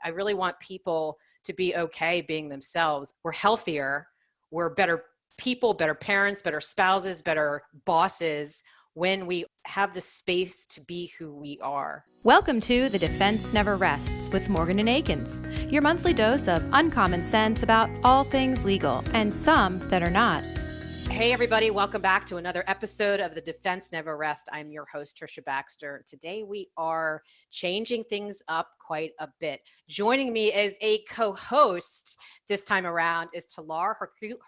I really want people to be okay being themselves. We're healthier. We're better people, better parents, better spouses, better bosses when we have the space to be who we are. Welcome to The Defense Never Rests with Morgan and Akins, your monthly dose of uncommon sense about all things legal and some that are not. Hey, everybody. Welcome back to another episode of The Defense Never Rests. I'm your host, Trisha Baxter. Today, we are changing things up quite a bit. Joining me as a co-host this time around is Talar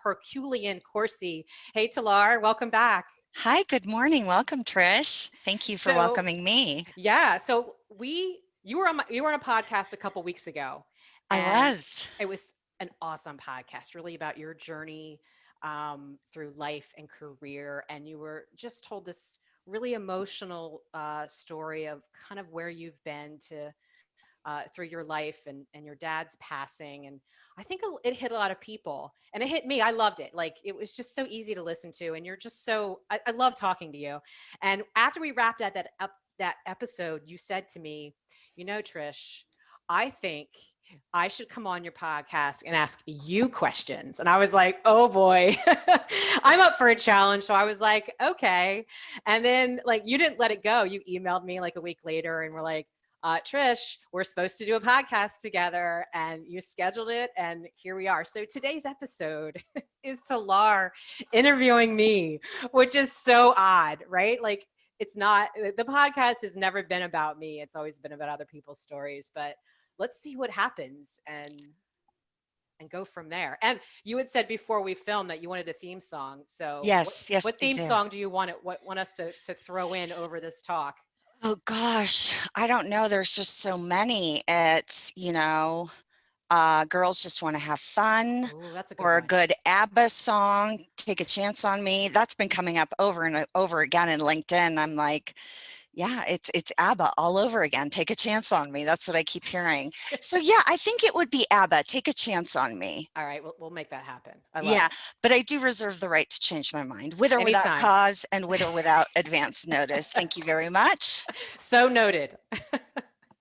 Herculean Corsi. Hey, Talar, welcome back. Hi, good morning. Welcome, Trish. Thank you for welcoming me. Yeah. So you were on a podcast a couple weeks ago. I was. It was an awesome podcast, really about your journey through life and career. And you were just told this really emotional story of kind of where you've been to through your life and your dad's passing. And I think it hit a lot of people, and it hit me. I loved it. Like, it was just so easy to listen to. And you're just I love talking to you. And after we wrapped that episode, you said to me, you know, Trish, I think I should come on your podcast and ask you questions. And I was like, oh boy, I'm up for a challenge. So I was like, okay. And then, like, you didn't let it go. You emailed me like a week later and were like, Trish, we're supposed to do a podcast together, and you scheduled it, and here we are. So today's episode is Talar interviewing me, which is so odd, right? Like, it's not, the podcast has never been about me. It's always been about other people's stories, but let's see what happens and go from there. And you had said before we filmed that you wanted a theme song. So yes, what theme song do you want us to throw in over this talk? Oh gosh, I don't know. There's just so many. It's, Girls Just Want to Have Fun. Ooh, that's a good or a one. good ABBA song, Take a Chance on Me. That's been coming up over and over again in LinkedIn. I'm like, yeah, it's ABBA all over again. Take a chance on me. That's what I keep hearing. So yeah, I think it would be ABBA. Take a chance on me. All right, we'll make that happen. Yeah, but I do reserve the right to change my mind, with or without cause and with or without advance notice. Thank you very much. So noted.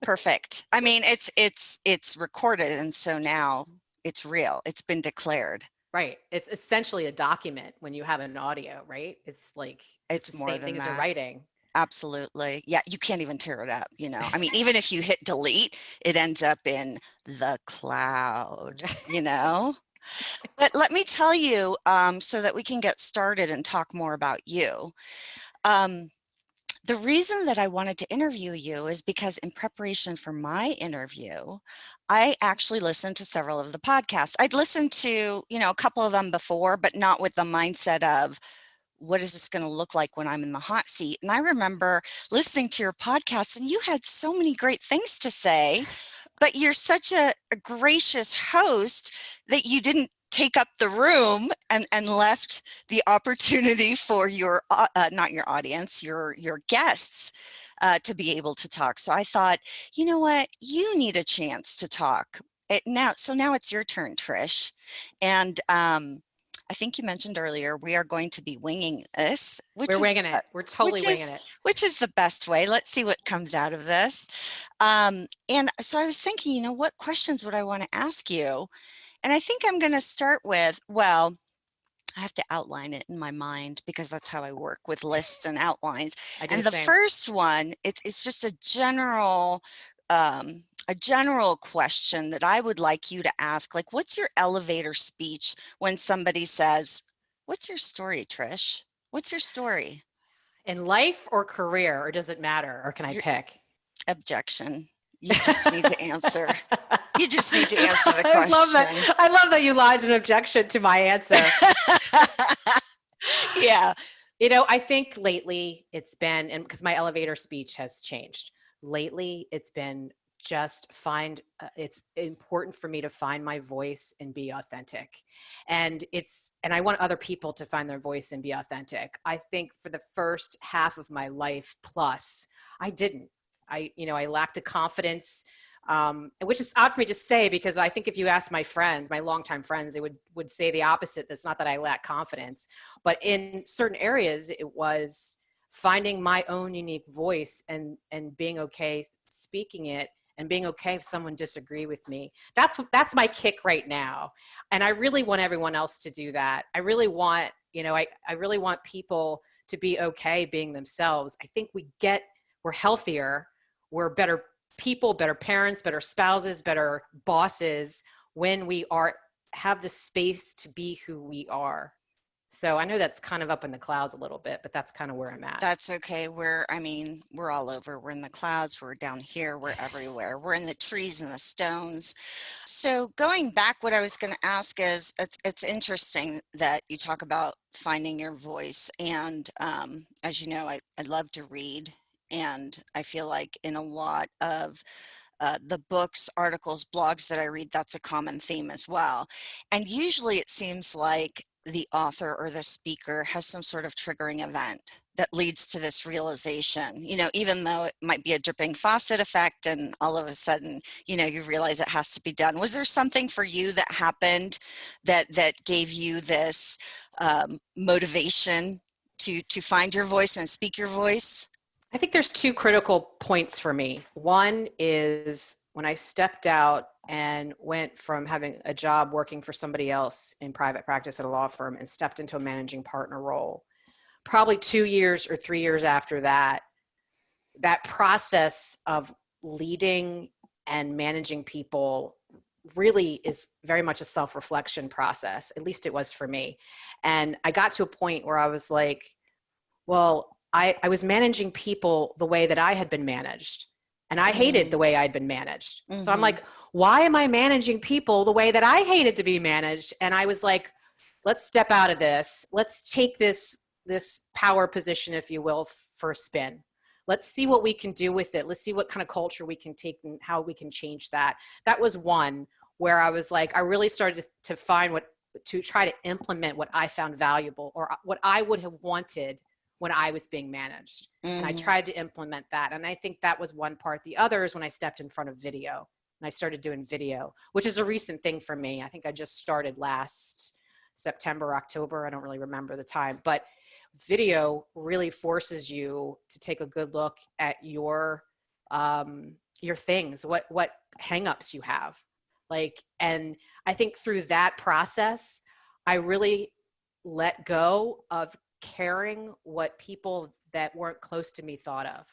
Perfect. I mean, it's recorded, and so now it's real. It's been declared. Right. It's essentially a document when you have an audio, right? It's like it's the more same than thing that. As a writing. Absolutely. Yeah, you can't even tear it up, I mean, even if you hit delete, it ends up in the cloud, But let me tell you, so that we can get started and talk more about you. The reason that I wanted to interview you is because in preparation for my interview, I actually listened to several of the podcasts. I'd listened to, a couple of them before, but not with the mindset of, what is this going to look like when I'm in the hot seat? And I remember listening to your podcast, and you had so many great things to say, but you're such a gracious host that you didn't take up the room and left the opportunity for your, not your audience, your guests to be able to talk. So I thought, you know what, you need a chance to talk. So now it's your turn, Trish. And I think you mentioned earlier, we are going to be winging this. We're winging it. We're totally winging it. Which is the best way. Let's see what comes out of this. And so I was thinking, what questions would I want to ask you? And I think I'm going to start with, I have to outline it in my mind because that's how I work with lists and outlines. And the first one, it's just a general question that I would like you to ask, like, what's your elevator speech when somebody says, what's your story, Trish? What's your story? In life or career, or does it matter? Or can I pick? Objection. You just need to answer. You just need to answer the question. I love that you lodged an objection to my answer. Yeah. I think lately it's been, and because my elevator speech has changed, lately it's been it's important for me to find my voice and be authentic. And I want other people to find their voice and be authentic. I think for the first half of my life plus, I didn't. I lacked a confidence, which is odd for me to say, because I think if you ask my friends, my longtime friends, they would say the opposite. That's not that I lack confidence, but in certain areas, it was finding my own unique voice and being okay speaking it and being okay if someone disagree with me. That's my kick right now. And I really want everyone else to do that. I really want, I really want people to be okay being themselves. I think we're healthier, we're better people, better parents, better spouses, better bosses when we have the space to be who we are. So I know that's kind of up in the clouds a little bit, but that's kind of where I'm at. That's okay. We're all over. We're in the clouds, we're down here, we're everywhere. We're in the trees and the stones. So going back, what I was going to ask is, it's interesting that you talk about finding your voice. And as you know, I love to read. And I feel like in a lot of the books, articles, blogs that I read, that's a common theme as well. And usually it seems like the author or the speaker has some sort of triggering event that leads to this realization, even though it might be a dripping faucet effect and all of a sudden, you realize it has to be done. Was there something for you that happened that gave you this motivation to find your voice and speak your voice? I think there's two critical points for me. One is when I stepped out and went from having a job working for somebody else in private practice at a law firm and stepped into a managing partner role. Probably 2 years or 3 years after that, that process of leading and managing people really is very much a self-reflection process. At least it was for me. And I got to a point where I was like, well, I was managing people the way that I had been managed. And I hated the way I'd been managed. Mm-hmm. So I'm like, why am I managing people the way that I hated to be managed? And I was like, let's step out of this. Let's take this power position, if you will, for a spin. Let's see what we can do with it. Let's see what kind of culture we can take and how we can change that. That was one where I was like, I really started to try to implement what I found valuable or what I would have wanted when I was being managed. Mm-hmm. And I tried to implement that. And I think that was one part. The other is when I stepped in front of video and I started doing video, which is a recent thing for me. I think I just started last September, October. I don't really remember the time, but video really forces you to take a good look at your things, what hangups you have. And I think through that process, I really let go of caring what people that weren't close to me thought of.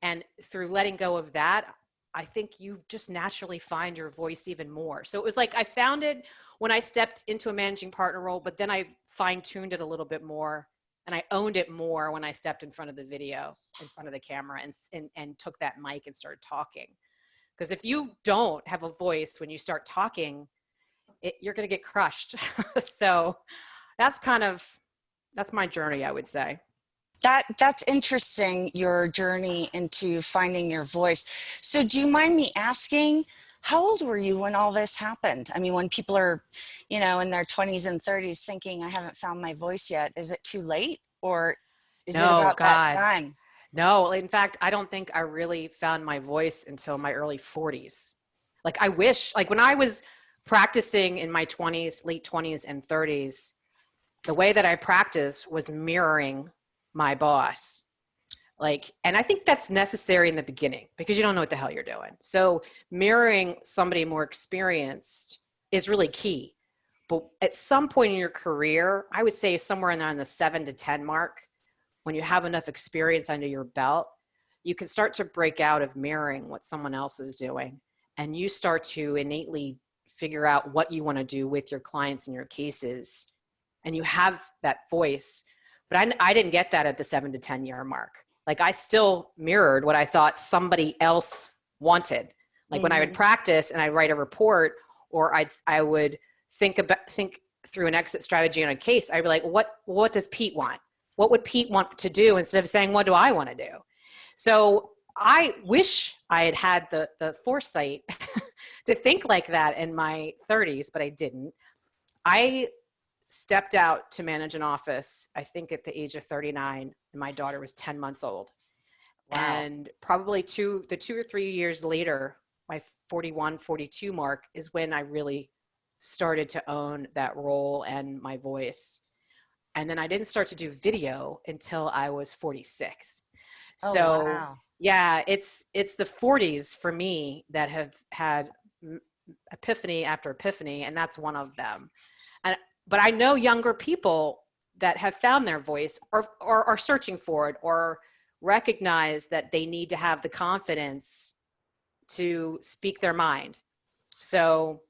And through letting go of that, I think you just naturally find your voice even more. So it was like I found it when I stepped into a managing partner role, but then I fine-tuned it a little bit more and I owned it more when I stepped in front of the video, in front of the camera and took that mic and started talking. Because if you don't have a voice when you start talking, you're going to get crushed. So that's my journey, I would say. That's interesting, your journey into finding your voice. So do you mind me asking, how old were you when all this happened? I mean, when people are, in their 20s and 30s thinking, I haven't found my voice yet, is it too late? Or is it about that time? No, in fact, I don't think I really found my voice until my early 40s. I wish, when I was practicing in my 20s, late 20s and 30s, the way that I practiced was mirroring my boss. And I think that's necessary in the beginning because you don't know what the hell you're doing. So mirroring somebody more experienced is really key. But at some point in your career, I would say somewhere in the 7 to 10 mark, when you have enough experience under your belt, you can start to break out of mirroring what someone else is doing. And you start to innately figure out what you want to do with your clients and your cases. And you have that voice. But I didn't get that at the 7 to 10 year mark. I still mirrored what I thought somebody else wanted. When I would practice and I'd write a report, or I would think through an exit strategy on a case, I'd be like, what does Pete want? What would Pete want to do, instead of saying, what do I want to do? So I wish I had had the foresight to think like that in my 30s, but I didn't. I stepped out to manage an office, I think at the age of 39, and my daughter was 10 months old. Wow. And probably the 2 or 3 years later, my 41, 42 mark is when I really started to own that role and my voice. And then I didn't start to do video until I was 46. Oh, so wow. Yeah, it's the 40s for me that have had epiphany after epiphany, and that's one of them. And but I know younger people that have found their voice or are searching for it or recognize that they need to have the confidence to speak their mind. So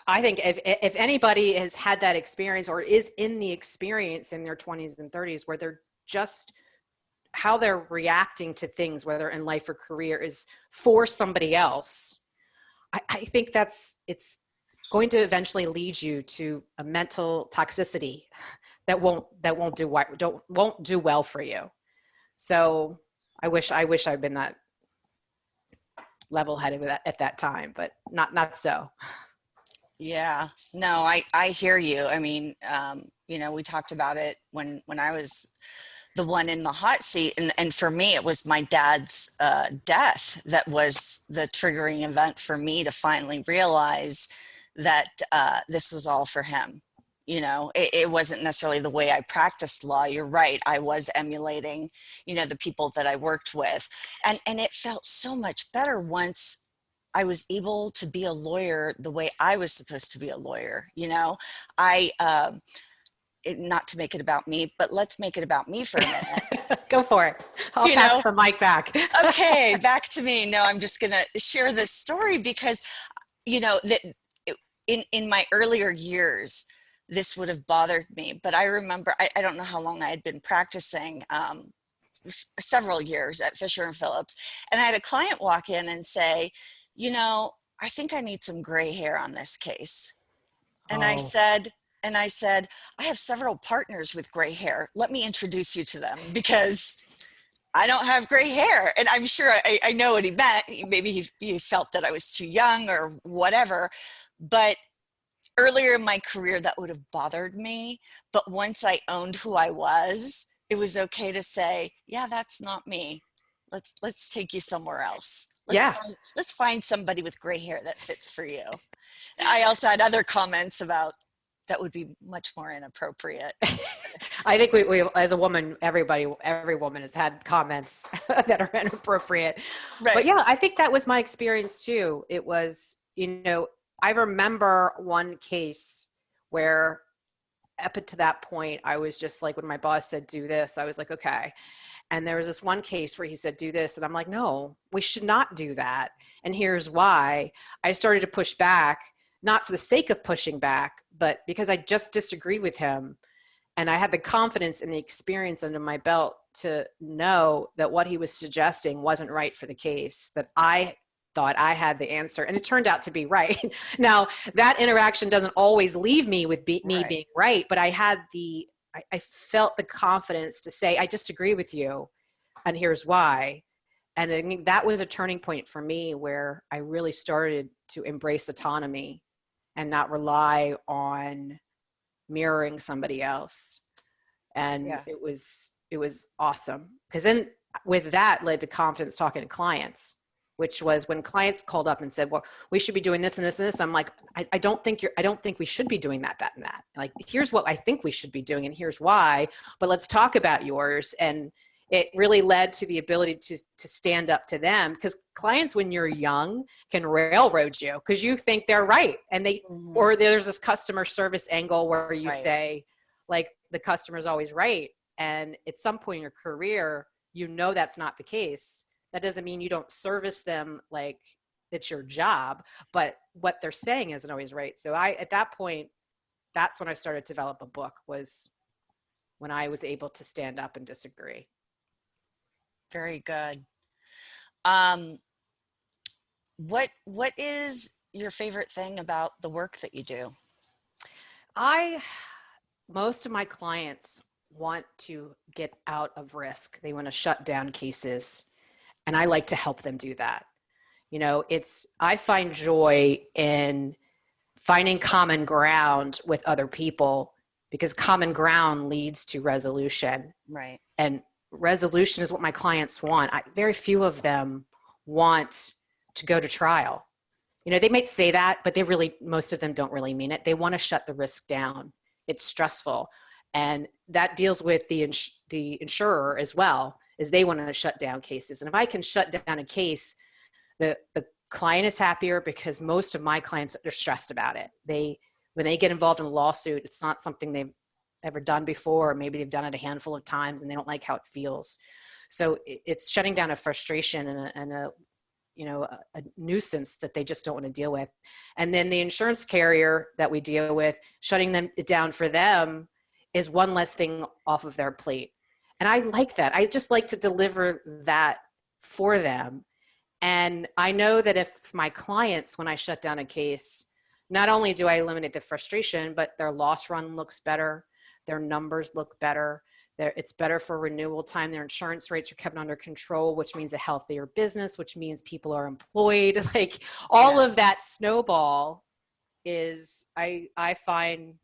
I think if anybody has had that experience or is in the experience in their 20s and 30s where they're just how they're reacting to things, whether in life or career, is for somebody else, I think it's going to eventually lead you to a mental toxicity that won't do well for you. So I wish I'd been that level-headed at that time, but not so. Yeah, no, I hear you. I mean, we talked about it when I was the one in the hot seat, and for me, it was my dad's death that was the triggering event for me to finally realize that this was all for him. It wasn't necessarily the way I practiced law. You're right. I was emulating, the people that I worked with, and it felt so much better once I was able to be a lawyer the way I was supposed to be a lawyer. Not to make it about me, but let's make it about me for a minute. Go for it. I'll pass the mic back. Okay, back to me. No, I'm just going to share this story because, that in my earlier years, this would have bothered me. But I remember, I don't know how long I had been practicing, several years at Fisher and Phillips. And I had a client walk in and say, I think I need some gray hair on this case. And I said, I have several partners with gray hair. Let me introduce you to them because I don't have gray hair. And I'm sure I know what he meant. Maybe he felt that I was too young or whatever. But earlier in my career, that would have bothered me. But once I owned who I was, it was okay to say, yeah, that's not me. Let's take you somewhere else. Let's find somebody with gray hair that fits for you. I also had other comments about that would be much more inappropriate. I think we as a woman, every woman has had comments that are inappropriate. Right. But yeah, I think that was my experience too. It was, I remember one case where up to that point, I was just like, when my boss said, do this, I was like, okay. And there was this one case where he said, do this. And I'm like, no, we should not do that. And here's why. I started to push back, not for the sake of pushing back, but because I just disagreed with him. And I had the confidence and the experience under my belt to know that what he was suggesting wasn't right for the case, that I thought I had the answer. And it turned out to be right. Now, that interaction doesn't always leave me with me being right, but I felt the confidence to say, I disagree with you, and here's why. And I think that was a turning point for me where I really started to embrace autonomy and not rely on mirroring somebody else. And it was awesome. Because then with that led to confidence talking to clients, which was when clients called up and said, well, we should be doing this and this and this. I'm like, I don't think we should be doing that and that. Like, here's what I think we should be doing and here's why, but let's talk about yours. And it really led to the ability to stand up to them, because clients, when you're young, can railroad you because you think they're right. And or there's this customer service angle where you say, like, the customer's always right. And at some point in your career, that's not the case. That doesn't mean you don't service them like it's your job, but what they're saying isn't always right. So at that point, that's when I started to develop a book, was when I was able to stand up and disagree. Very good. What is your favorite thing about the work that you do? Most of my clients want to get out of risk. They want to shut down cases. And I like to help them do that. I find joy in finding common ground with other people, because common ground leads to resolution. Right. And resolution is what my clients want. Very few of them want to go to trial. They might say that, but most of them don't really mean it. They want to shut the risk down. It's stressful. And that deals with the insurer as well. is they want to shut down cases. And if I can shut down a case, the client is happier, because most of my clients are stressed about it. When they get involved in a lawsuit, it's not something they've ever done before, or maybe they've done it a handful of times and they don't like how it feels. So it's shutting down a frustration and a nuisance that they just don't want to deal with. And then the insurance carrier that we deal with, shutting them down for them is one less thing off of their plate. And I like that. I just like to deliver that for them. And I know that if my clients, when I shut down a case, not only do I eliminate the frustration, but their loss run looks better, their numbers look better, it's better for renewal time, their insurance rates are kept under control, which means a healthier business, which means people are employed. Like all of that snowball is, I find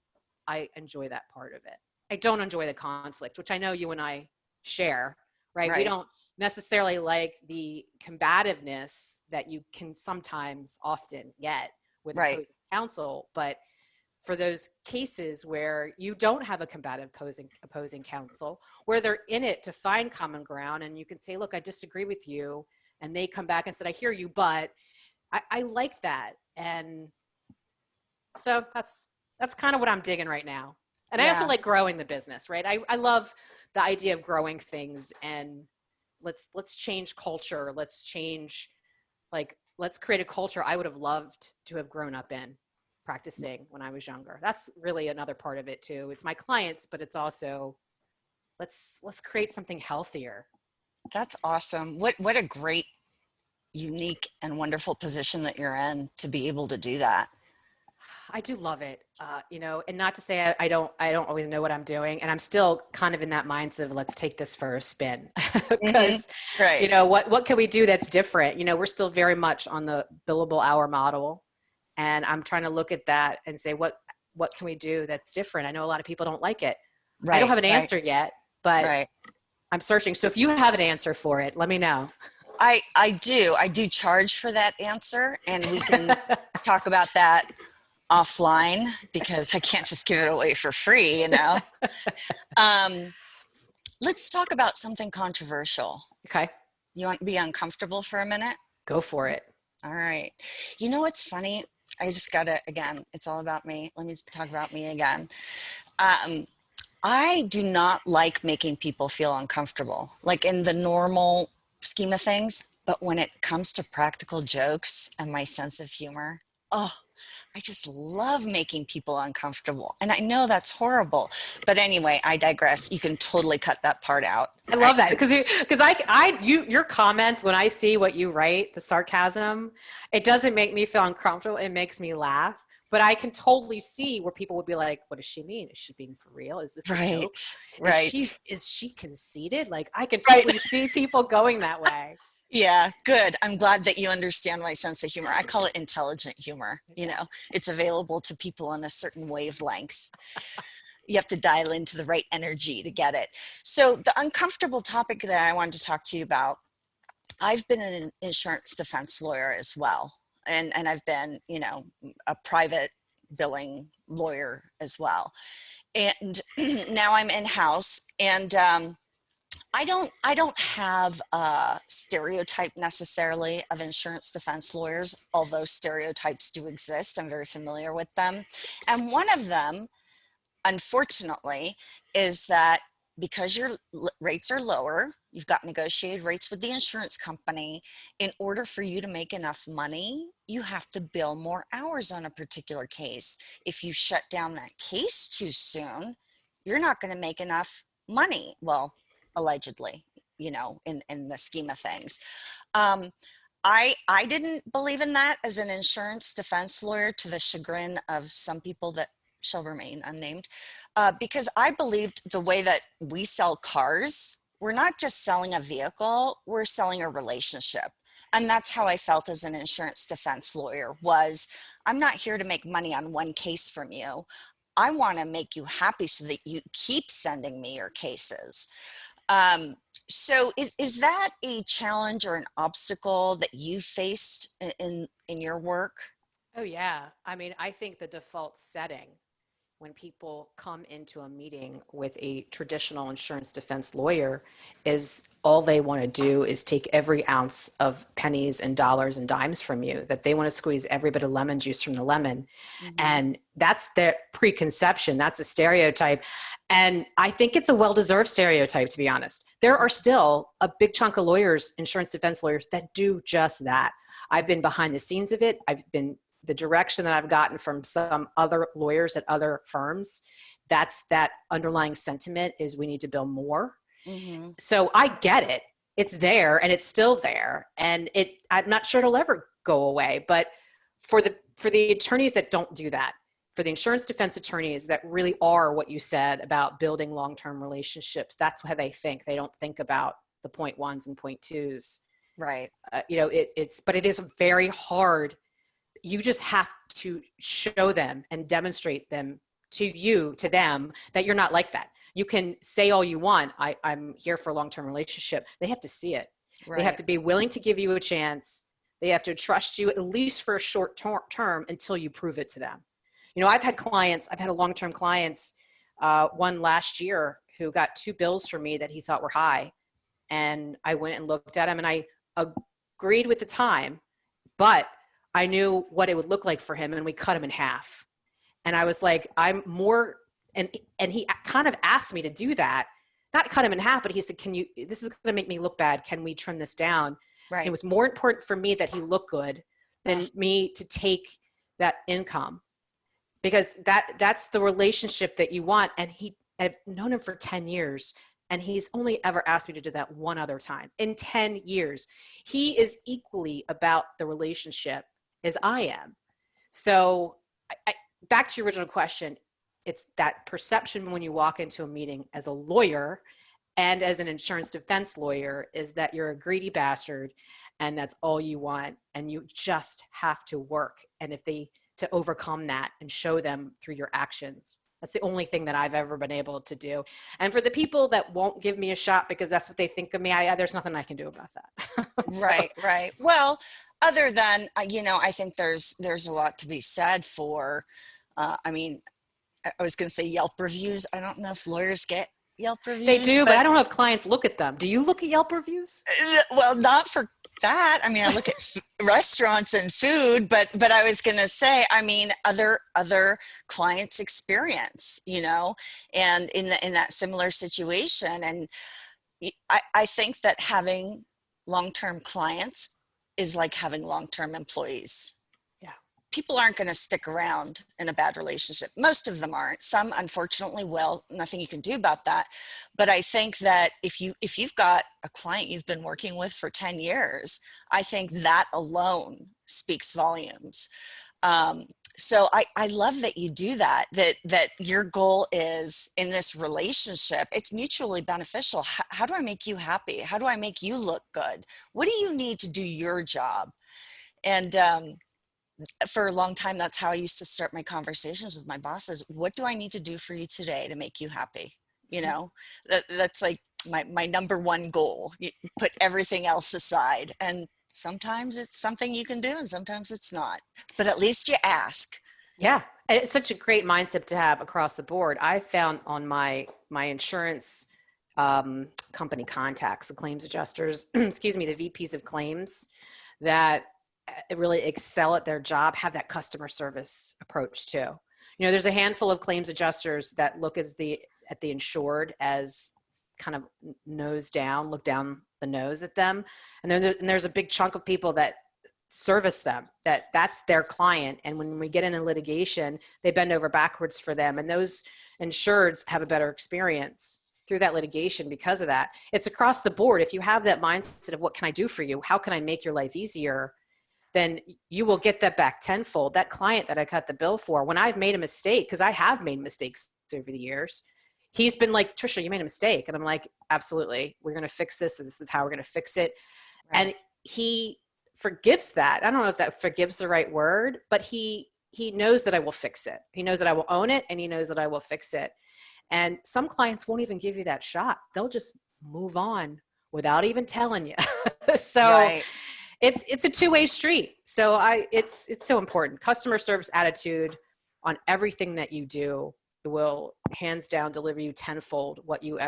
I enjoy that part of it. I don't enjoy the conflict, which I know you and I share, right? We don't necessarily like the combativeness that you can sometimes often get with opposing counsel, but for those cases where you don't have a combative opposing counsel, where they're in it to find common ground, and you can say, look, I disagree with you, and they come back and said, I hear you, but I like that. And so that's kind of what I'm digging right now. And I also like growing the business, right? I love the idea of growing things, and let's change culture. Let's create a culture I would have loved to have grown up in, practicing when I was younger. That's really another part of it too. It's my clients, but it's also let's create something healthier. That's awesome. What a great, unique, and wonderful position that you're in to be able to do that. I do love it, and not to say I don't always know what I'm doing, and I'm still kind of in that mindset of let's take this for a spin, because what can we do that's different? We're still very much on the billable hour model, and I'm trying to look at that and say what can we do that's different? I know a lot of people don't like it. I don't have an answer yet, but I'm searching. So if you have an answer for it, let me know. I do charge for that answer, and we can talk about that offline, because I can't just give it away for free, Let's talk about something controversial. Okay. You want to be uncomfortable for a minute? Go for it. All right. What's funny? I just gotta, again, it's all about me. Let me talk about me again. I do not like making people feel uncomfortable, like in the normal scheme of things. But when it comes to practical jokes and my sense of humor, I just love making people uncomfortable. And I know that's horrible, but anyway, I digress. You can totally cut that part out. I love that, because your comments, when I see what you write, the sarcasm, it doesn't make me feel uncomfortable. It makes me laugh. But I can totally see where people would be like, what does she mean? Is she being for real? Is this a joke? Right. Is she conceited? Like, I can totally see people going that way. Yeah, good. I'm glad that you understand my sense of humor. I call it intelligent humor. It's available to people on a certain wavelength. You have to dial into the right energy to get it. So the uncomfortable topic that I wanted to talk to you about, I've been an insurance defense lawyer as well. And I've been, a private billing lawyer as well. And now I'm in-house, and I don't have a stereotype necessarily of insurance defense lawyers, although stereotypes do exist. I'm very familiar with them. And one of them, unfortunately, is that because your rates are lower, you've got negotiated rates with the insurance company. In order for you to make enough money, you have to bill more hours on a particular case. If you shut down that case too soon, you're not going to make enough money. Well, allegedly, in the scheme of things. I didn't believe in that as an insurance defense lawyer, to the chagrin of some people that shall remain unnamed, because I believed the way that we sell cars, we're not just selling a vehicle, we're selling a relationship. And that's how I felt as an insurance defense lawyer, was I'm not here to make money on one case from you. I want to make you happy so that you keep sending me your cases. So is that a challenge or an obstacle that you faced in your work? Oh yeah. I mean, I think the default setting when people come into a meeting with a traditional insurance defense lawyer is all they want to do is take every ounce of pennies and dollars and dimes from you, that they want to squeeze every bit of lemon juice from the lemon. And that's their preconception. That's a stereotype. And I think it's a well-deserved stereotype, to be honest. There are still a big chunk of lawyers, insurance defense lawyers, that do just that. I've been behind the scenes of it. I've been the direction that I've gotten from some other lawyers at other firms. That's that underlying sentiment is we need to bill more. So I get it. It's there and it's still there. And I'm not sure it'll ever go away, but for the attorneys that don't do that, for the insurance defense attorneys that really are what you said about building long-term relationships, that's how they think. They don't think about the point ones and point twos. Right. But it is very hard. You just have to show them and demonstrate them to them that you're not like that. You can say all you want, I'm here for a long-term relationship. They have to see it. Right. They have to be willing to give you a chance. They have to trust you at least for a short term until you prove it to them. I've had long-term clients, one last year who got 2 bills from me that he thought were high. And I went and looked at him and I agreed with the time, but I knew what it would look like for him, and we cut him in half. And I was like, I'm more, and he kind of asked me to do that, not cut him in half, but he said, this is going to make me look bad. Can we trim this down? Right. It was more important for me that he look good than me to take that income, because that's the relationship that you want. And I've known him for 10 years. And he's only ever asked me to do that one other time in 10 years. He is equally about the relationship as I am. So back to your original question, it's that perception when you walk into a meeting as a lawyer and as an insurance defense lawyer is that you're a greedy bastard and that's all you want. And you just have to work. And to overcome that and show them through your actions. That's the only thing that I've ever been able to do. And for the people that won't give me a shot because that's what they think of me, there's nothing I can do about that. So. Right. Well, other than, I think there's a lot to be said for, I was going to say Yelp reviews. I don't know if lawyers get Yelp reviews. They do, but I don't know if clients look at them. Do you look at Yelp reviews? Well, not for that. I look at restaurants and food, but I was going to say, other clients experience, and in that similar situation. And I think that having long-term clients is like having long-term employees. Yeah. People aren't going to stick around in a bad relationship. Most of them aren't. Some, unfortunately, will. Nothing you can do about that. But I think that if you've got a client you've been working with for 10 years, I think that alone speaks volumes. So I love that you do that your goal is in this relationship, it's mutually beneficial. How do I make you happy? How do I make you look good? What do you need to do your job? And for a long time, that's how I used to start my conversations with my bosses. What do I need to do for you today to make you happy? That's like my number one goal. You put everything else aside. And sometimes it's something you can do and sometimes it's not, but at least you ask. Yeah. And it's such a great mindset to have across the board. I found on my insurance company contacts, the claims adjusters, the VPs of claims that really excel at their job, have that customer service approach too. There's a handful of claims adjusters that look at the insured as kind of look down the nose at them. And then there's a big chunk of people that service them, that's their client. And when we get into litigation, they bend over backwards for them. And those insureds have a better experience through that litigation because of that. It's across the board. If you have that mindset of what can I do for you? How can I make your life easier? Then you will get that back tenfold. That client that I cut the bill for, when I've made a mistake, because I have made mistakes over the years, he's been like, Trisha, you made a mistake. And I'm like, absolutely. We're going to fix this. This is how we're going to fix it. Right. And he forgives that. I don't know if that forgives the right word, but he knows that I will fix it. He knows that I will own it, and he knows that I will fix it. And some clients won't even give you that shot. They'll just move on without even telling you. So right. It's a two-way street. So it's so important. Customer service attitude on everything that you do will hands down deliver you tenfold what you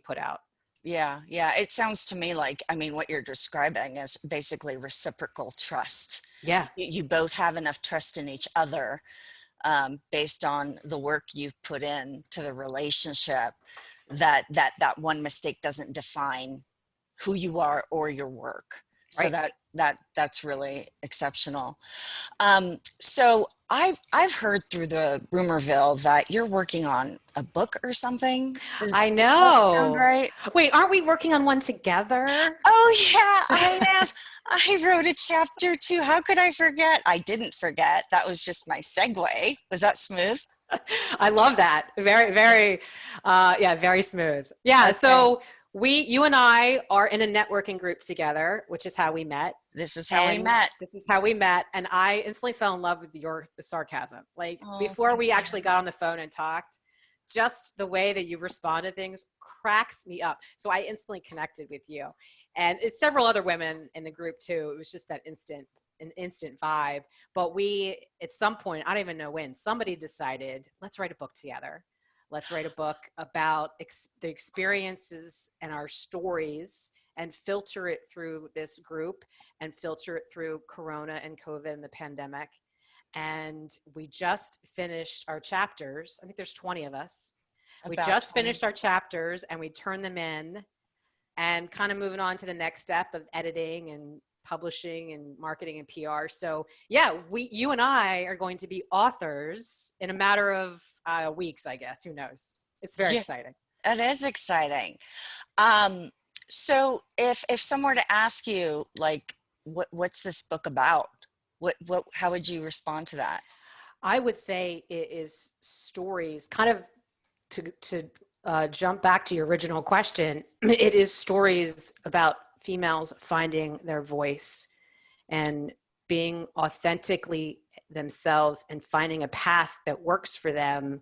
put out. Yeah. Yeah. It sounds to me like, I mean, what you're describing is basically reciprocal trust. Yeah. You both have enough trust in each other, based on the work you've put in to the relationship, that one mistake doesn't define who you are or your work. So Right. that's really exceptional. So I've heard through the Rumorville that you're working on a book or something. I Does that sound know. right? Wait, aren't we working on one together? Oh yeah, I am. I wrote a chapter too. How could I forget? I didn't forget. That was just my segue. Was that smooth? I love that. Very, very, yeah, very smooth. Yeah. Okay. So you and I are in a networking group together, which is how we met. This is how we And met. this is how we met. And I instantly fell in love with your sarcasm. Like Oh, before thank we you. actually got on the phone and talked, just the way that you respond to things cracks me up. So I instantly connected with you. And it's several other women in the group too. It was just that an instant vibe. But we, at some point, I don't even know when, somebody decided, let's write a book together. Let's write a book about the experiences and our stories and filter it through this group and filter it through Corona and COVID and the pandemic. And we just finished our chapters. I think there's 20 of us. We About just 20. finished our chapters and we turned them in and kind of moving on to the next step of editing and publishing and marketing and PR. So yeah, you and I are going to be authors in a matter of weeks, I guess. Who knows? It's very Yeah, exciting. it is exciting. So if someone were to ask you, like, what's this book about? How would you respond to that? I would say it is stories, kind of to jump back to your original question. It is stories about females finding their voice and being authentically themselves and finding a path that works for them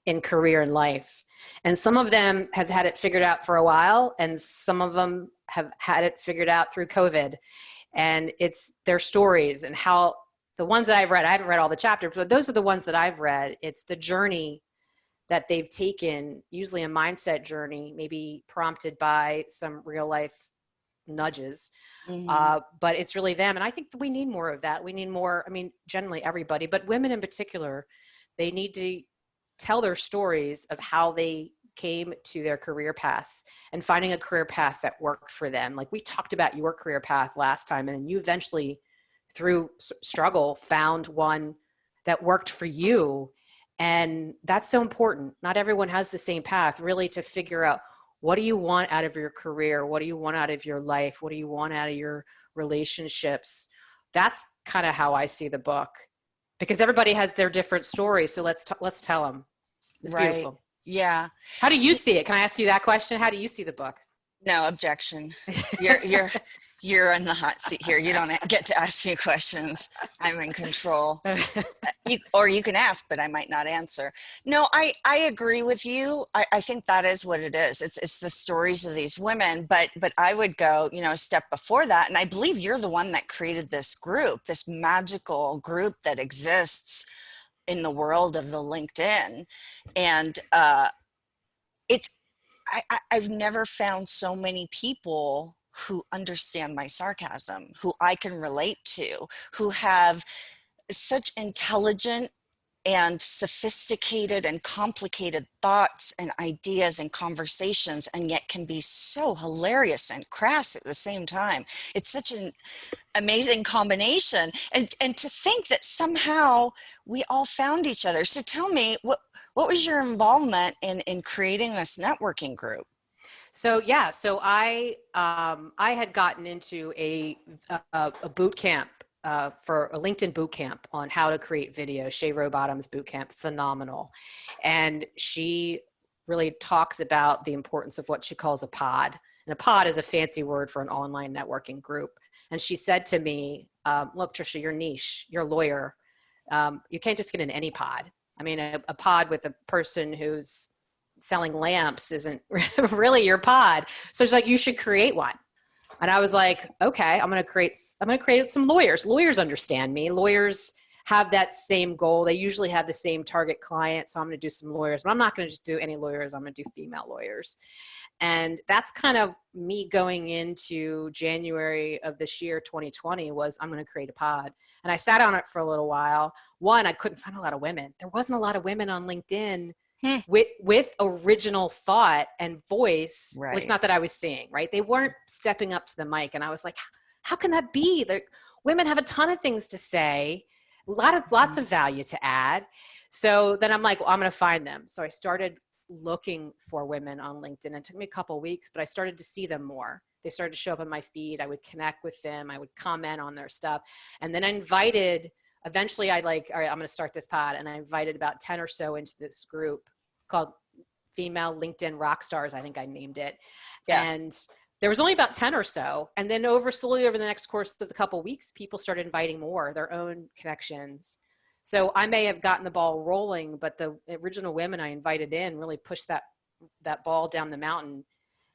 in career and life. And some of them have had it figured out for a while, and some of them have had it figured out through COVID. And it's their stories and how the ones that I've read, I haven't read all the chapters, but those are the ones that I've read. It's the journey that they've taken, usually a mindset journey, maybe prompted by some real life nudges. Mhm. But it's really them. And I think that we need more of that. We need more, I mean, generally everybody, but women in particular, they need to tell their stories of how they came to their career paths and finding a career path that worked for them. Like we talked about your career path last time, and you eventually, through struggle, found one that worked for you. And that's so important. Not everyone has the same path, really, to figure out what do you want out of your career? What do you want out of your life? What do you want out of your relationships? That's kind of how I see the book, because everybody has their different stories. So let's tell them. It's Right. beautiful. Yeah. How do you see it? Can I ask you that question? How do you see the book? No objection. You're in the hot seat here. You don't get to ask me questions. I'm in control. You can ask, but I might not answer. No, I agree with you. I think that is what it is. It's the stories of these women, but I would go, a step before that. And I believe you're the one that created this group, this magical group that exists in the world of the LinkedIn. And I've never found so many people who understand my sarcasm, who I can relate to, who have such intelligent and sophisticated and complicated thoughts and ideas and conversations, and yet can be so hilarious and crass at the same time. It's such an amazing combination. And to think that somehow we all found each other. So tell me, what was your involvement in creating this networking group? So yeah, so I had gotten into a boot camp for a LinkedIn boot camp on how to create video. Shay Rowbottom's boot camp, phenomenal, and she really talks about the importance of what she calls a pod. And a pod is a fancy word for an online networking group. And she said to me, "Look, Trisha, you're niche. You're a lawyer. You can't just get in any pod. I mean, a pod with a person who's selling lamps isn't really your pod." So she's like, "You should create one." And I was like, "Okay, I'm going to create some lawyers. Lawyers understand me. Lawyers have that same goal. They usually have the same target client. So I'm going to do some lawyers, but I'm not going to just do any lawyers. I'm going to do female lawyers. And that's kind of me going into January of this year, 2020, was I'm going to create a pod. And I sat on it for a little while. One, I couldn't find a lot of women. There wasn't a lot of women on LinkedIn with original thought and voice. Right. At least not that I was seeing, right? They weren't stepping up to the mic. And I was like, how can that be? Women have a ton of things to say, lots of value to add. So then I'm like, well, I'm going to find them. So I started looking for women on LinkedIn. It took me a couple of weeks, but I started to see them more. They started to show up on my feed. I would connect with them. I would comment on their stuff. And then I invited, eventually all right, I'm going to start this pod. And I invited about 10 or so into this group called Female LinkedIn Rock Stars. I think I named it. Yeah. And there was only about 10 or so. And then slowly over the next course of the couple of weeks, people started inviting more, their own connections. So I may have gotten the ball rolling, but the original women I invited in really pushed that ball down the mountain.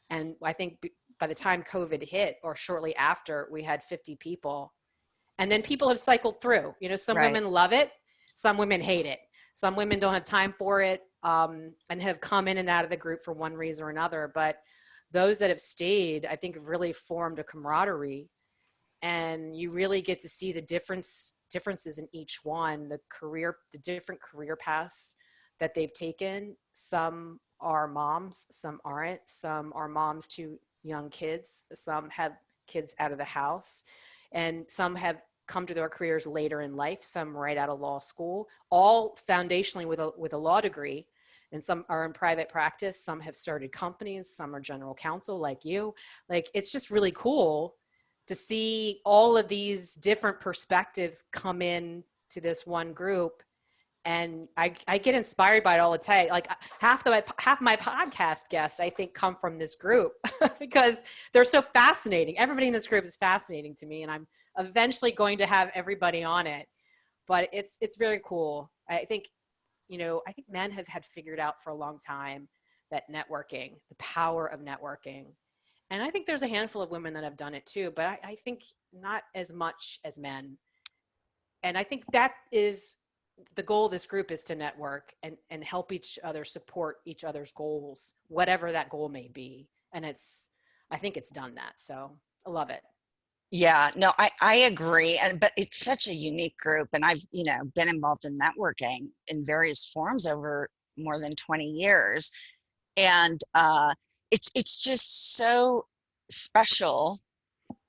And I think by the time COVID hit or shortly after, we had 50 people. And then people have cycled through. Some women love it. Some women hate it. Some women don't have time for it and have come in and out of the group for one reason or another. But those that have stayed, I think, have really formed a camaraderie. And you really get to see the differences in each one, the different career paths that they've taken. Some are moms, some aren't. Some are moms to young kids. Some have kids out of the house, and some have come to their careers later in life. Some right out of law school, all foundationally with a law degree. And some are in private practice. Some have started companies. Some are general counsel like you. It's just really cool to see all of these different perspectives come in to this one group. And I get inspired by it all the time. Half my podcast guests, I think, come from this group because they're so fascinating. Everybody in this group is fascinating to me, and I'm eventually going to have everybody on it. But it's very cool. I think men have had figured out for a long time that networking, the power of networking. And I think there's a handful of women that have done it too, but I think not as much as men. And I think that is the goal of this group, is to network and help each other support each other's goals, whatever that goal may be. And I think it's done that. So I love it. Yeah, no, I agree. But it's such a unique group. And I've, been involved in networking in various forms over more than 20 years. And it's just so special,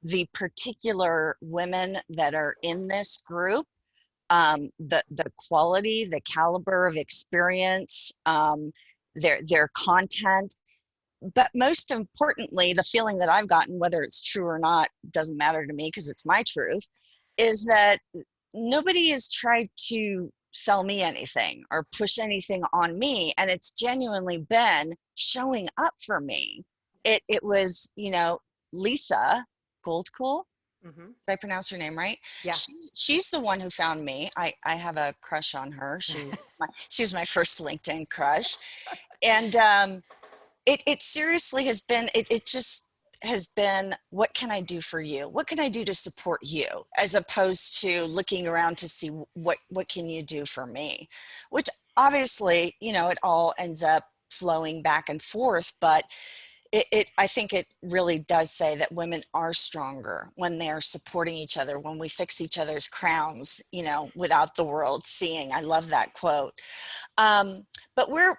the particular women that are in this group, the quality, the caliber of experience, their content. But most importantly, the feeling that I've gotten, whether it's true or not, doesn't matter to me because it's my truth, is that nobody has tried to sell me anything or push anything on me. And it's genuinely been showing up for me. It was, Lisa Goldcool. Mm-hmm. Did I pronounce her name right? Yeah. She's the one who found me. I have a crush on her. She was my first LinkedIn crush. And it seriously has been, it just has been, what can I do for you? What can I do to support you? As opposed to looking around to see what can you do for me? Which obviously, it all ends up flowing back and forth, but I think it really does say that women are stronger when they are supporting each other, when we fix each other's crowns, without the world seeing. I love that quote. But we're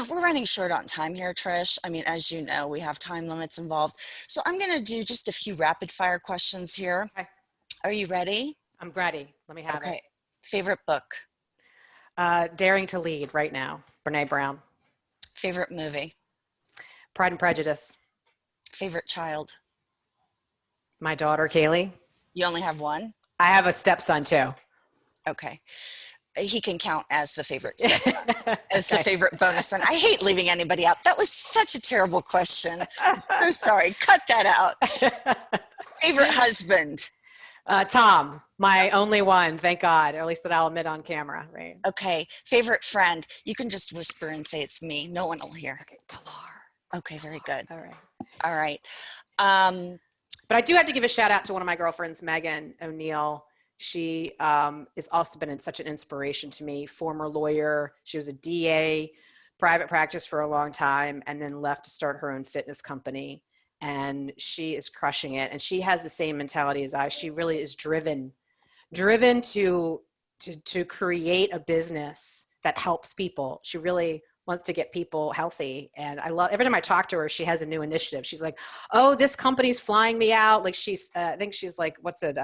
running short on time here, Trish. I mean, as you know, we have time limits involved. So I'm going to do just a few rapid fire questions here. Okay. Are you ready? I'm ready. Let me have it. Favorite book? Daring to Lead right now. Brene Brown. Favorite movie? Pride and Prejudice. Favorite child? My daughter, Kaylee. You only have one? I have a stepson too. Okay. He can count as the favorite stepson, as the favorite bonus son. I hate leaving anybody out. That was such a terrible question. I'm so sorry. Cut that out. Favorite husband? Tom, my only one, thank God, or at least that I'll admit on camera, right? Okay. Favorite friend? You can just whisper and say it's me. No one will hear. Okay, Talar. Okay, very good. All right. But I do have to give a shout out to one of my girlfriends, Megan O'Neill. She has also been such an inspiration to me. Former lawyer. She was a DA, private practice for a long time, and then left to start her own fitness company. And she is crushing it. And she has the same mentality as I. She really is driven to create a business that helps people. She really wants to get people healthy. And I love, every time I talk to her, she has a new initiative. She's like, oh, this company's flying me out. Like she's, I think she's like, what's it?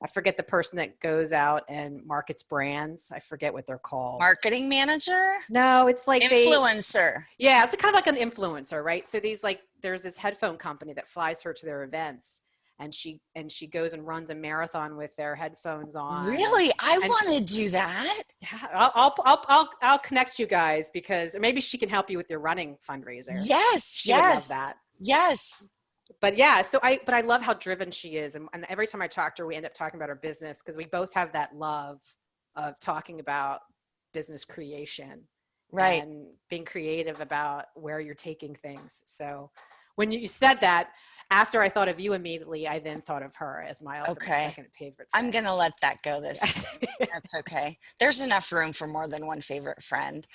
I forget the person that goes out and markets brands. I forget what they're called. Marketing manager? No, it's like influencer. Yeah, it's kind of like an influencer, right? So there's this headphone company that flies her to their events. And she goes and runs a marathon with their headphones on. Really? I want to do that. Yeah, I'll connect you guys, because, or maybe she can help you with your running fundraiser. Yes, she would love that. Yes. But yeah, but I love how driven she is, and every time I talk to her, we end up talking about her business, because we both have that love of talking about business creation, right, and being creative about where you're taking things. So when you said that, after I thought of you immediately, I then thought of her as my second favorite friend. I'm going to let that go this time. That's okay. There's enough room for more than one favorite friend.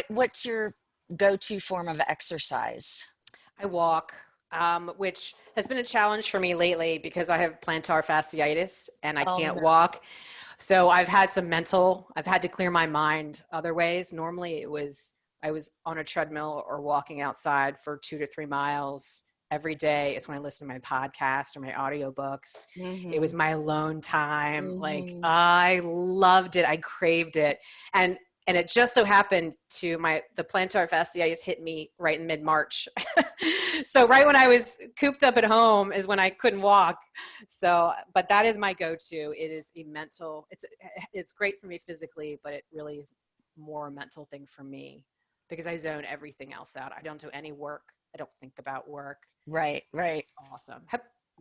What's your go-to form of exercise? I walk, which has been a challenge for me lately because I have plantar fasciitis and I can't walk. So I've had to clear my mind other ways. Normally I was on a treadmill or walking outside for 2 to 3 miles every day. It's when I listen to my podcast or my audiobooks. Mm-hmm. It was my alone time. Mm-hmm. Like I loved it. I craved it. And it just so happened the plantar fasciitis hit me right in mid-March. So right when I was cooped up at home is when I couldn't walk. So, but that is my go-to. It is it's great for me physically, but it really is more a mental thing for me, because I zone everything else out. I don't do any work. I don't think about work. Right. Awesome.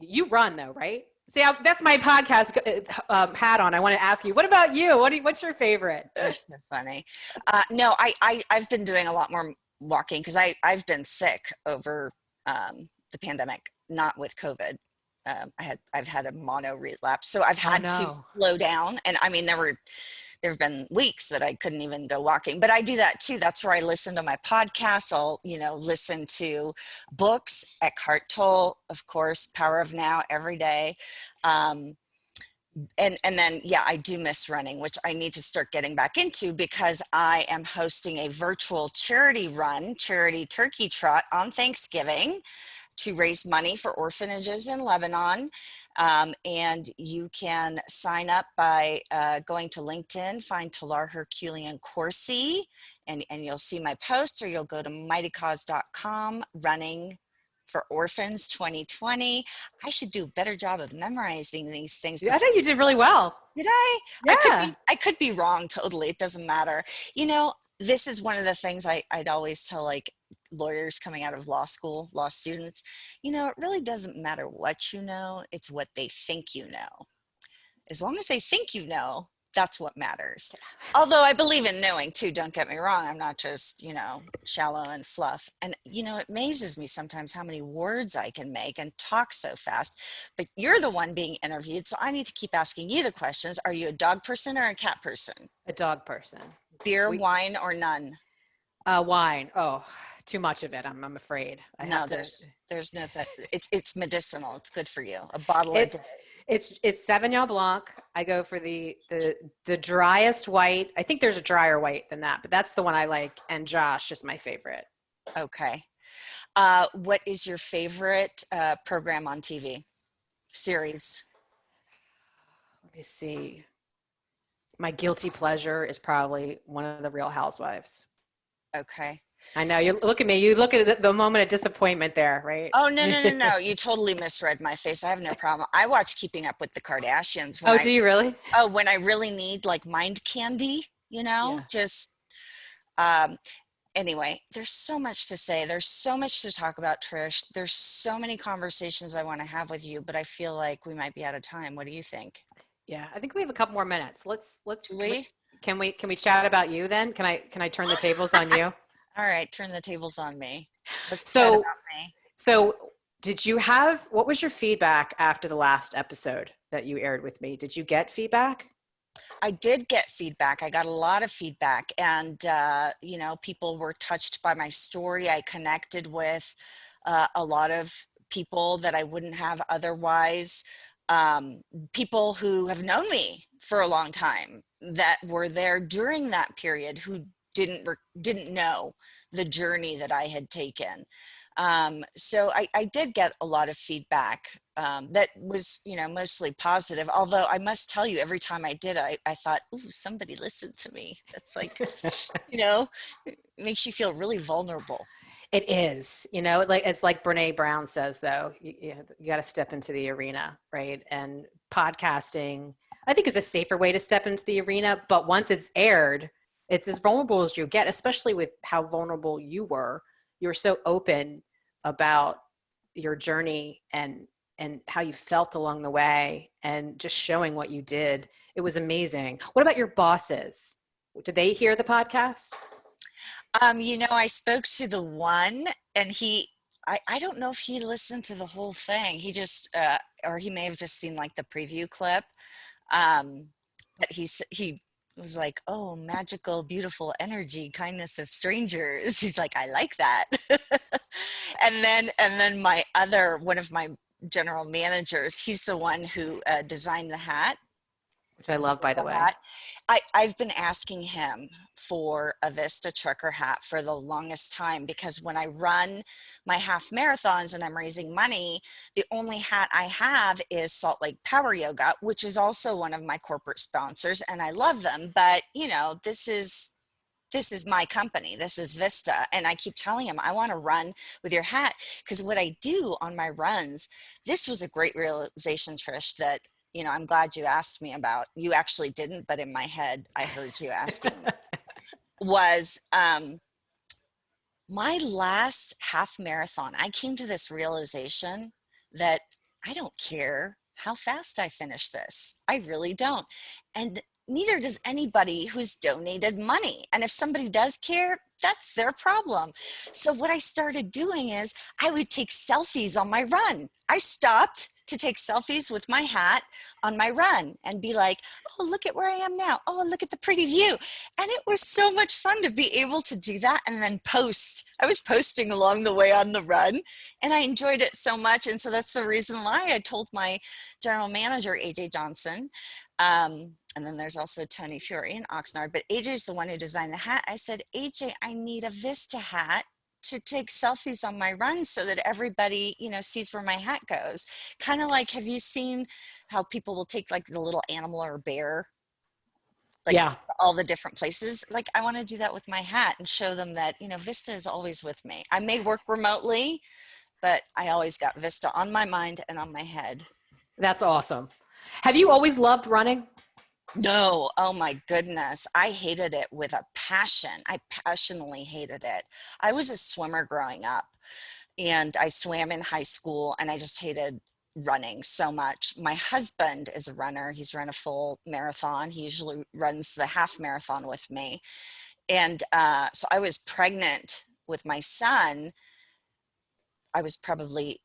You run though, right? See, that's my podcast hat on. I want to ask you, what about you? What's your favorite? That's so funny. No, I've been doing a lot more walking because I've been sick over the pandemic, not with COVID. I've had a mono relapse, so I've had to slow down. And I mean, there have been weeks that I couldn't even go walking, but I do that too. That's where I listen to my podcasts. I'll, listen to books, Eckhart Tolle, of course, Power of Now every day. And then, I do miss running, which I need to start getting back into because I am hosting a virtual charity turkey trot on Thanksgiving to raise money for orphanages in Lebanon. And you can sign up by going to LinkedIn, find Talar Herculean Corsi, and you'll see my posts, or you'll go to mightycause.com, running for orphans 2020. I should do a better job of memorizing these things. I think you did really well. Did I? Yeah. I could be wrong totally. It doesn't matter. This is one of the things I'd always tell lawyers coming out of law school, law students, it really doesn't matter what you know, it's what they think you know. As long as they think you know, that's what matters. Although I believe in knowing too, don't get me wrong. I'm not just, shallow and fluff. And, it amazes me sometimes how many words I can make and talk so fast. But you're the one being interviewed, so I need to keep asking you the questions. Are you a dog person or a cat person? A dog person. Beer, wine, or none? Wine. Oh, too much of it. I'm afraid. There's no. It's medicinal. It's good for you. A bottle a day. It's Sauvignon Blanc. I go for the driest white. I think there's a drier white than that, but that's the one I like. And Josh is my favorite. Okay. What is your favorite program on TV? Series? Let me see. My guilty pleasure is probably one of the Real Housewives. Okay. I know. You look at me. You look at the moment of disappointment there, right? Oh, no. You totally misread my face. I have no problem. I watch Keeping Up with the Kardashians. Do you really? Oh, when I really need mind candy, just, anyway, there's so much to say. There's so much to talk about, Trish. There's so many conversations I want to have with you, but I feel like we might be out of time. What do you think? Yeah, I think we have a couple more minutes. Do we? Can we chat about you then? Can I turn the tables on you? All right, turn the tables on me. Let's chat about me. So What was your feedback after the last episode that you aired with me? Did you get feedback? I did get feedback. I got a lot of feedback, and people were touched by my story. I connected with a lot of people that I wouldn't have otherwise. People who have known me for a long time that were there during that period who didn't know the journey that I had taken. So I did get a lot of feedback that was, mostly positive. Although I must tell you, every time I did, I thought, ooh, somebody listened to me. That's like, it makes you feel really vulnerable. It is, it's like Brene Brown says, though, you got to step into the arena, right? And podcasting, I think, is a safer way to step into the arena. But once it's aired, it's as vulnerable as you get, especially with how vulnerable you were. You were so open about your journey and how you felt along the way and just showing what you did. It was amazing. What about your bosses? Did they hear the podcast? I spoke to the one, and I don't know if he listened to the whole thing. He just, or he may have just seen like the preview clip. But he was like, oh, magical, beautiful energy, kindness of strangers. He's like, I like that. and then one of my general managers, he's the one who designed the hat. Which I love, by the way. I've been asking him for a Vista trucker hat for the longest time, because when I run my half marathons and I'm raising money, the only hat I have is Salt Lake Power Yoga, which is also one of my corporate sponsors, and I love them. But this is my company. This is Vista. And I keep telling him, I want to run with your hat, because what I do on my runs, this was a great realization, Trish, that I'm glad you asked me about. You actually didn't, but in my head, I heard you asking. Was my last half marathon, I came to this realization that I don't care how fast I finish this. I really don't. And neither does anybody who's donated money. And if somebody does care, that's their problem. So what I started doing is I would take selfies on my run. I stopped to take selfies with my hat on my run and be like, oh, look at where I am now. Oh, look at the pretty view. And it was so much fun to be able to do that and then post. I was posting along the way on the run, and I enjoyed it so much. And so that's the reason why I told my general manager, AJ Johnson, and then there's also Tony Fury in Oxnard, but AJ is the one who designed the hat. I said, AJ, I need a Vista hat to take selfies on my run so that everybody, sees where my hat goes. Kind of like, have you seen how people will take like the little animal or bear? Like, yeah, all the different places. Like, I want to do that with my hat and show them that, Vista is always with me. I may work remotely, but I always got Vista on my mind and on my head. That's awesome. Have you always loved running? No. Oh my goodness. I hated it with a passion. I passionately hated it. I was a swimmer growing up, and I swam in high school, and I just hated running so much. My husband is a runner. He's run a full marathon. He usually runs the half marathon with me. And so I was pregnant with my son. I was probably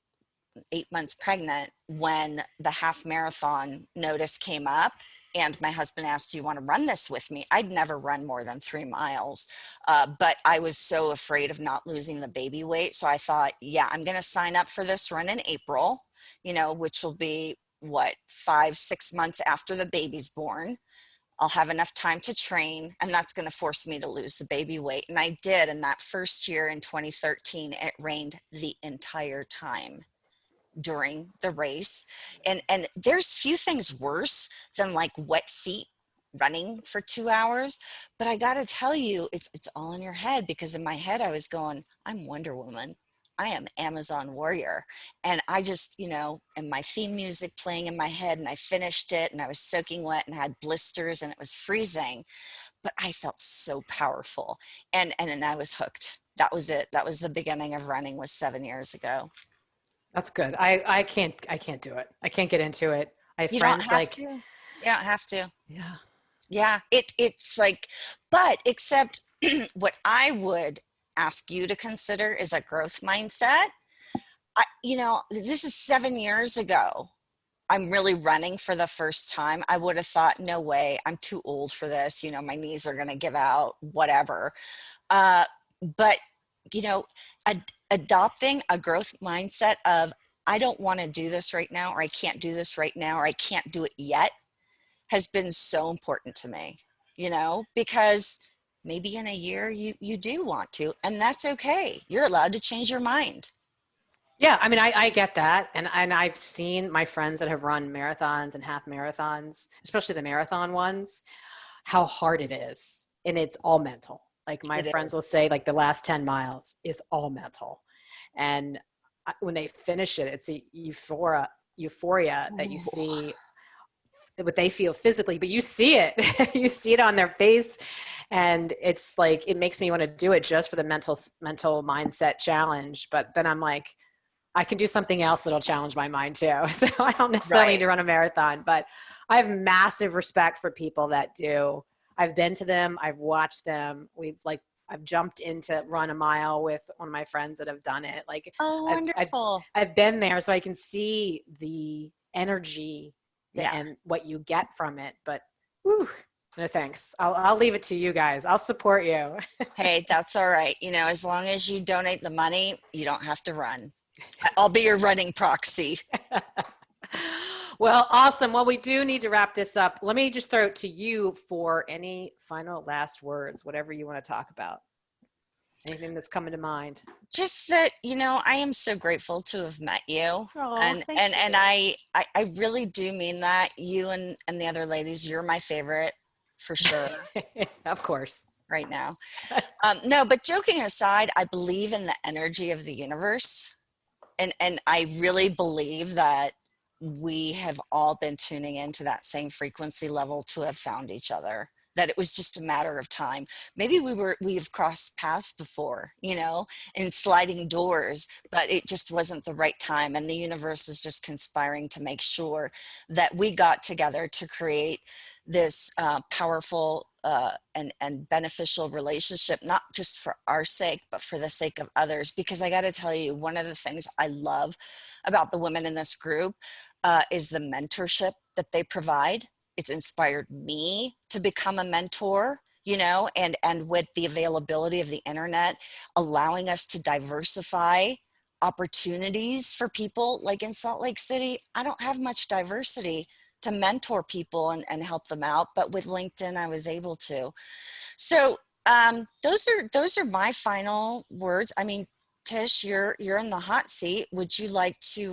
8 months pregnant when the half marathon notice came up. And my husband asked, do you want to run this with me? I'd never run more than 3 miles, but I was so afraid of not losing the baby weight. So I thought, yeah, I'm going to sign up for this run in April, which will be 5-6 months after the baby's born. I'll have enough time to train, and that's going to force me to lose the baby weight. And I did. And that first year in 2013, it rained the entire time during the race. And there's few things worse than like wet feet running for 2 hours. But I got to tell you, it's all in your head, because in my head, I was going, I'm Wonder Woman. I am Amazon warrior. And I just, and my theme music playing in my head, and I finished it, and I was soaking wet and had blisters, and it was freezing, but I felt so powerful. And then I was hooked. That was it. That was the beginning of running, was 7 years ago. That's good. I can't do it. I can't get into it. I have friends like to. You don't have to. Yeah. Yeah. It's like, but except what I would ask you to consider is a growth mindset. This is 7 years ago. I'm really running for the first time. I would have thought, no way, I'm too old for this. My knees are going to give out, whatever. Uh, but, you know, adopting a growth mindset of, I don't want to do this right now, or I can't do this right now, or I can't do it yet has been so important to me, because maybe in a year you do want to, and that's okay. You're allowed to change your mind. Yeah, I mean, I get that. And I've seen my friends that have run marathons and half marathons, especially the marathon ones, how hard it is. And it's all mental. Like my It friends is. will say, like the last 10 miles is all mental. And when they finish it, it's a euphoria that you Ooh, see what they feel physically, but you see it, you see it on their face. And it's like, it makes me want to do it just for the mental mindset challenge. But then I'm like, I can do something else that'll challenge my mind too. So I don't necessarily need right. to run a marathon, but I have massive respect for people that do. I've been to them. I've watched them. I've jumped in to run a mile with one of my friends that have done it. Like Oh, I've, I've, wonderful. I've been there, so I can see the energy Yeah. and what you get from it. But whew, no thanks. I'll leave it to you guys. I'll support you. Hey, that's all right. As long as you donate the money, you don't have to run. I'll be your running proxy. Well, awesome. Well, we do need to wrap this up. Let me just throw it to you for any final last words, whatever you want to talk about. Anything that's coming to mind. Just that, I am so grateful to have met you. Oh, And thank and you. and I really do mean that. You and the other ladies, you're my favorite for sure Of course. right now. No, but joking aside, I believe in the energy of the universe. And I really believe that we have all been tuning into that same frequency level to have found each other, that it was just a matter of time. Maybe we've crossed paths before, in sliding doors, but it just wasn't the right time, and the universe was just conspiring to make sure that we got together to create this powerful and beneficial relationship, not just for our sake, but for the sake of others. Because I got to tell you, one of the things I love about the women in this group is the mentorship that they provide. It's inspired me to become a mentor, and with the availability of the internet, allowing us to diversify opportunities for people. Like in Salt Lake City, I don't have much diversity to mentor people and help them out, but with LinkedIn I was able to. So those are my final words. I mean, Tish, you're in the hot seat. Would you like to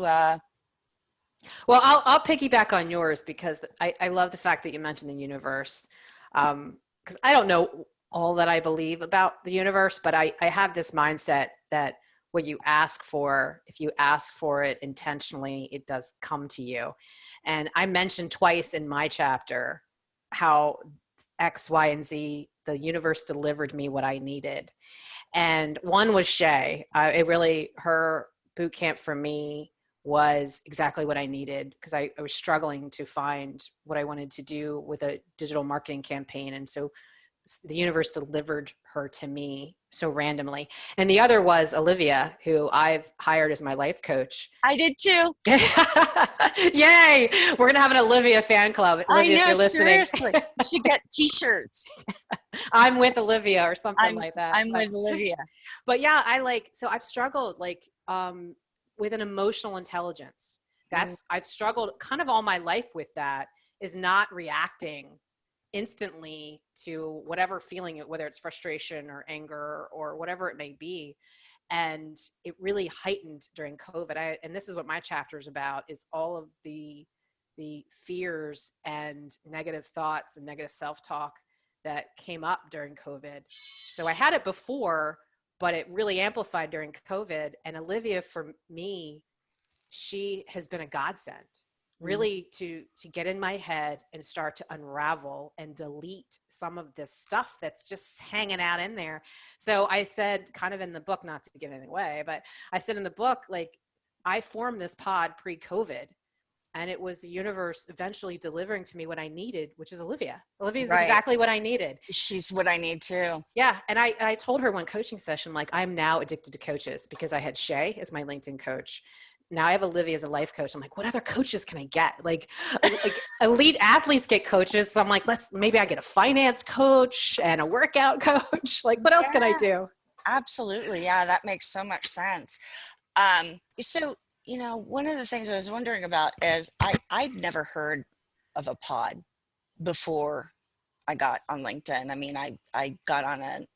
Well, I'll piggyback on yours because I love the fact that you mentioned the universe. Because I don't know all that I believe about the universe, but I have this mindset that what you ask for, if you ask for it intentionally, it does come to you. And I mentioned twice in my chapter how X, Y, and Z, the universe delivered me what I needed. And one was Shay. Her boot camp for me was exactly what I needed because I was struggling to find what I wanted to do with a digital marketing campaign. And so the universe delivered her to me so randomly. And the other was Olivia, who I've hired as my life coach. I did too. Yay! We're going to have an Olivia fan club. I Olivia, if know, you're listening. seriously. You should get t-shirts. I'm with Olivia or something like that. I'm with Olivia. But yeah, so I've struggled with an emotional intelligence. I've struggled kind of all my life with that, is not reacting instantly to whatever feeling, whether it's frustration or anger or whatever it may be. And it really heightened during COVID. And this is what my chapter is about, is all of the fears and negative thoughts and negative self-talk that came up during COVID. So I had it before, but it really amplified during COVID. And Olivia, for me, she has been a godsend, really, to get in my head and start to unravel and delete some of this stuff that's just hanging out in there. So I said, kind of in the book, not to give anything away, but I said in the book, like, I formed this pod pre-COVID and it was the universe eventually delivering to me what I needed, which is Olivia. Olivia is Right. exactly what I needed. She's what I need too. Yeah. And I told her one coaching session, like, I'm now addicted to coaches because I had Shay as my LinkedIn coach. Now I have Olivia as a life coach. I'm like, what other coaches can I get? Like elite athletes get coaches. So I'm like, maybe I get a finance coach and a workout coach. Like, what else can I do? Absolutely. Yeah, that makes so much sense. So, one of the things I was wondering about is I'd never heard of a pod before I got on LinkedIn. I mean, I got on a,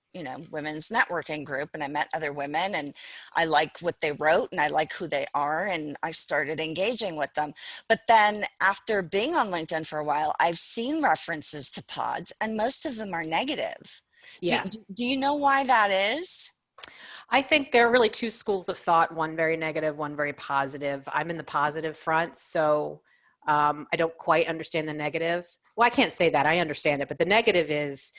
women's networking group, and I met other women, and I like what they wrote and I like who they are, and I started engaging with them. But then after being on LinkedIn for a while, I've seen references to pods, and most of them are negative. Yeah. Do you know why that is? I think there are really two schools of thought, one very negative, one very positive. I'm in the positive front, so I don't quite understand the negative. Well, I can't say that. I understand it, but the negative is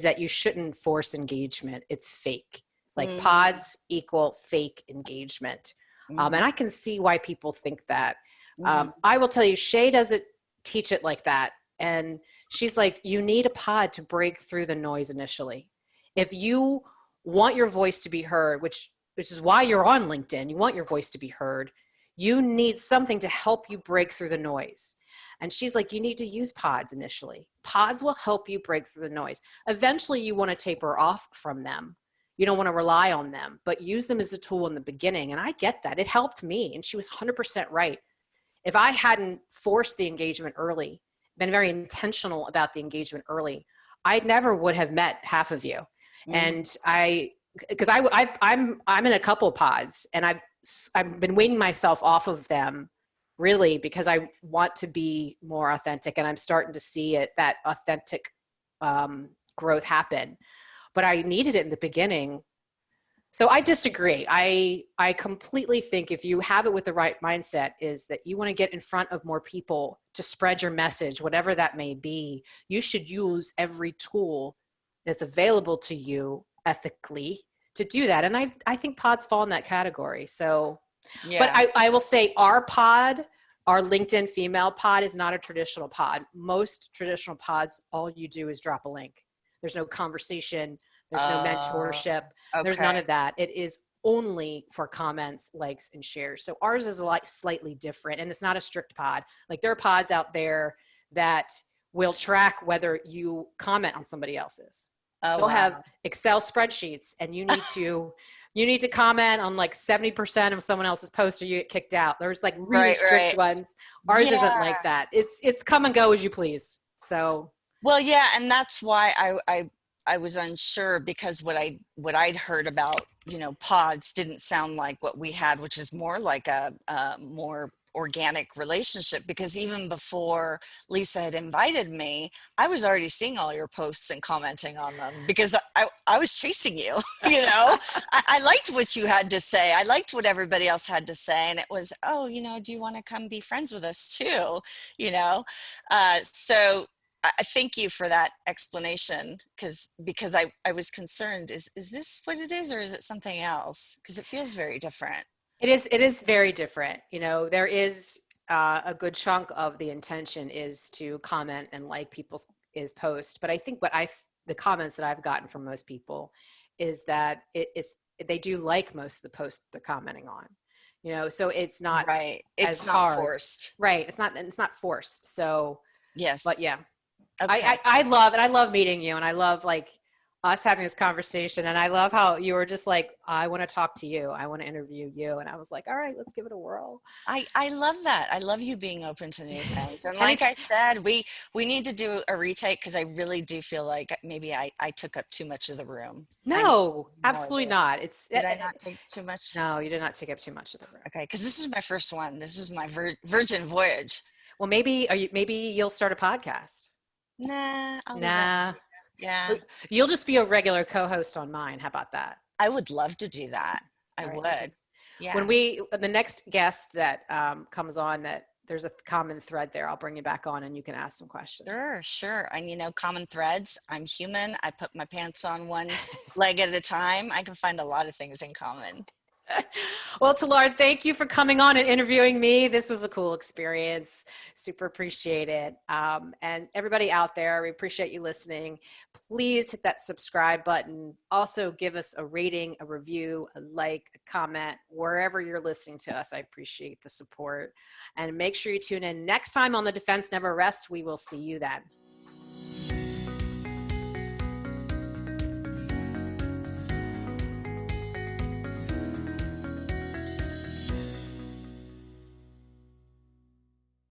that you shouldn't force engagement. It's fake. Like pods equal fake engagement. And I can see why people think that. I will tell you, Shay doesn't teach it like that. And she's like, you need a pod to break through the noise initially. If you want your voice to be heard, which is why you're on LinkedIn, you want your voice to be heard, you need something to help you break through the noise. And she's like, you need to use pods initially. Pods will help you break through the noise. Eventually you want to taper off from them. You don't want to rely on them, but use them as a tool in the beginning. And I get that. It helped me. And she was 100% right. If I hadn't forced the engagement early, been very intentional about the engagement early, I never would have met half of you. And because I'm in a couple pods, and I've been weaning myself off of them really because I want to be more authentic, and I'm starting to see that authentic growth happen. But I needed it in the beginning. So I disagree. I completely think if you have it with the right mindset, is that you want to get in front of more people to spread your message, whatever that may be. You should use every tool that's available to you ethically to do that. And I think pods fall in that category. So, yeah. But I will say our LinkedIn female pod is not a traditional pod. Most traditional pods, all you do is drop a link. There's no conversation. There's no mentorship. Okay. There's none of that. It is only for comments, likes, and shares. So ours is slightly different, and it's not a strict pod. Like there are pods out there that will track whether you comment on somebody else's. They'll have Excel spreadsheets, and you need to comment on like 70% of someone else's post or you get kicked out. There's like really strict ones. Ours isn't like that. It's come and go as you please. So. Well, yeah. And that's why I was unsure, because what I'd heard about, pods didn't sound like what we had, which is more like a more organic relationship. Because even before Lisa had invited me, I was already seeing all your posts and commenting on them because I was chasing you. I liked what you had to say. I liked what everybody else had to say, and it was, do you want to come be friends with us too? So I thank you for that explanation, because I was concerned, is this what it is, or is it something else? Because it feels very different. It is very different. There is a good chunk of the intention is to comment and like people's posts. But I think the comments that I've gotten from most people is that they do like most of the posts they're commenting on. So it's not right. It's not hard. Forced. Right. It's not forced. So yes. But yeah. Okay. I love meeting you, and I love like us having this conversation, and I love how you were just like, I want to talk to you. I want to interview you. And I was like, all right, let's give it a whirl. I love that. I love you being open to new things. And like I said, we need to do a retake, because I really do feel like maybe I took up too much of the room. No, absolutely not. Did I not take too much? No, you did not take up too much of the room. Okay. Because this is my first one. This is my virgin voyage. Well, maybe you'll start a podcast. Nah. Yeah. You'll just be a regular co-host on mine. How about that? I would love to do that. I would. Yeah. When the next guest that comes on, that there's a common thread there, I'll bring you back on and you can ask some questions. Sure. And common threads. I'm human. I put my pants on one leg at a time. I can find a lot of things in common. Well, Talard, thank you for coming on and interviewing me. This was a cool experience. Super appreciate it. And everybody out there, we appreciate you listening. Please hit that subscribe button. Also, give us a rating, a review, a like, a comment, wherever you're listening to us. I appreciate the support. And make sure you tune in next time on The Defense Never Rests. We will see you then.